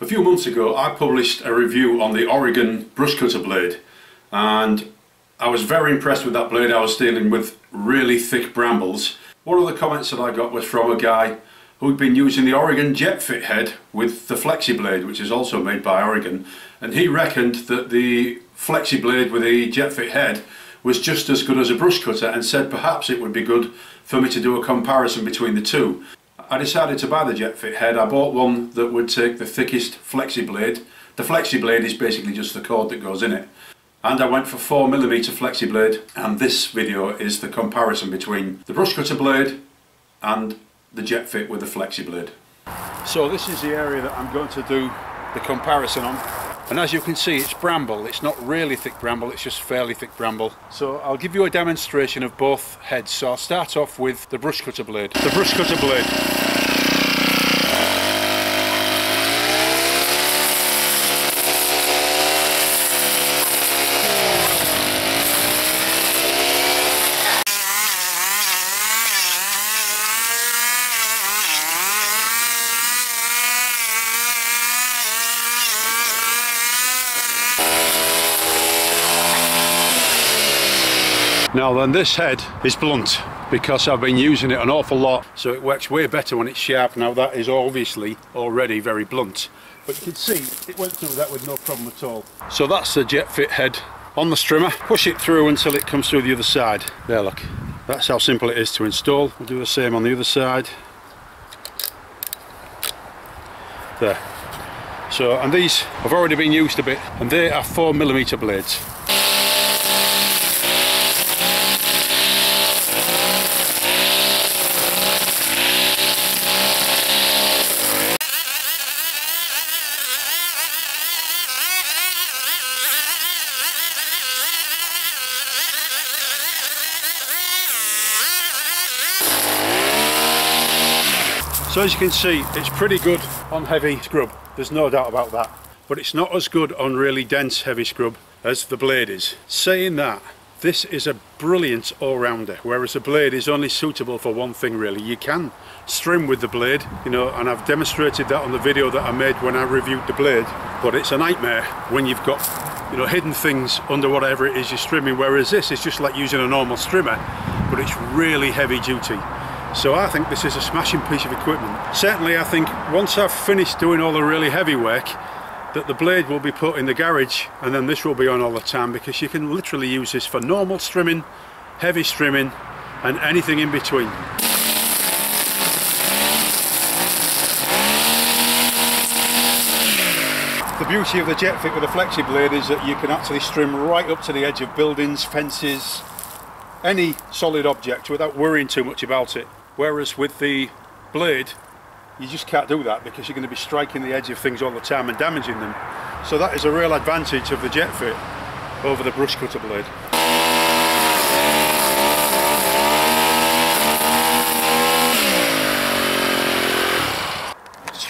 A few months ago I published a review on the Oregon brush cutter blade, and I was very impressed with that blade. I was dealing with really thick brambles. One of the comments that I got was from a guy who'd been using the Oregon jet fit head with the Flexiblade, which is also made by Oregon, and he reckoned that the Flexiblade with the jet fit head was just as good as a brush cutter, and said perhaps it would be good for me to do a comparison between the two. I decided to buy the jet fit head. I bought one that would take the thickest Flexiblade. The Flexiblade is basically just the cord that goes in it. And I went for 4mm Flexiblade, and this video is the comparison between the brush cutter blade and the jet fit with the Flexiblade. So this is the area that I'm going to do the comparison on. And as you can see, it's bramble. It's not really thick bramble, it's just fairly thick bramble. So I'll give you a demonstration of both heads. So I'll start off with the brush cutter blade. The brush cutter blade. Now then, this head is blunt because I've been using it an awful lot, so it works way better when it's sharp. Now that is obviously already very blunt, but you can see it went through that with no problem at all. So that's the jet fit head on the strimmer. Push it through until it comes through the other side. There, look, that's how simple it is to install. We'll do the same on the other side. There. So, and these have already been used a bit, and they are 4mm blades. So as you can see, it's pretty good on heavy scrub, there's no doubt about that. But it's not as good on really dense heavy scrub as the blade is. Saying that, this is a brilliant all-rounder, whereas the blade is only suitable for one thing really. You can strim with the blade, you know, and I've demonstrated that on the video that I made when I reviewed the blade, but it's a nightmare when you've got, you know, hidden things under whatever it is you're strimming, whereas this is just like using a normal strimmer, but it's really heavy duty. So I think this is a smashing piece of equipment. Certainly I think once I've finished doing all the really heavy work, that the blade will be put in the garage and then this will be on all the time, because you can literally use this for normal strimming, heavy strimming and anything in between. The beauty of the jet fit with the Flexiblade is that you can actually strim right up to the edge of buildings, fences, any solid object without worrying too much about it. Whereas with the blade, you just can't do that because you're going to be striking the edge of things all the time and damaging them. So that is a real advantage of the jet fit over the brush cutter blade.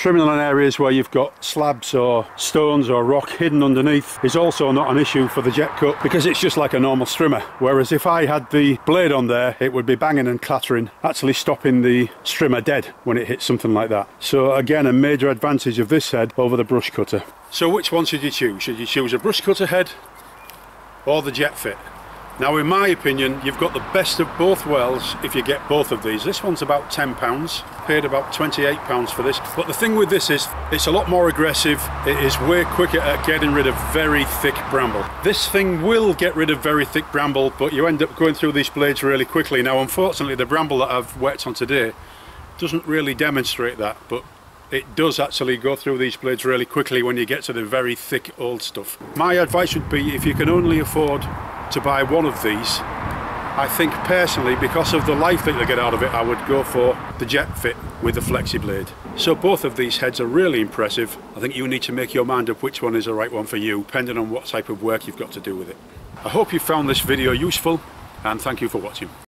Trimming on areas where you've got slabs or stones or rock hidden underneath is also not an issue for the jet cut, because it's just like a normal strimmer. Whereas if I had the blade on there, it would be banging and clattering, actually stopping the strimmer dead when it hits something like that. So again, a major advantage of this head over the brush cutter. So which one should you choose? Should you choose a brush cutter head or the jet fit? Now in my opinion, you've got the best of both worlds if you get both of these. This one's about £10, paid about £28 for this. But the thing with this is, it's a lot more aggressive, it is way quicker at getting rid of very thick bramble. This thing will get rid of very thick bramble, but you end up going through these blades really quickly. Now unfortunately the bramble that I've worked on today doesn't really demonstrate that, but it does actually go through these blades really quickly when you get to the very thick old stuff. My advice would be, if you can only afford to buy one of these, I think personally, because of the life that you get out of it, I would go for the jet fit with the Flexiblade. So both of these heads are really impressive. I think you need to make your mind up which one is the right one for you, depending on what type of work you've got to do with it. I hope you found this video useful, and thank you for watching.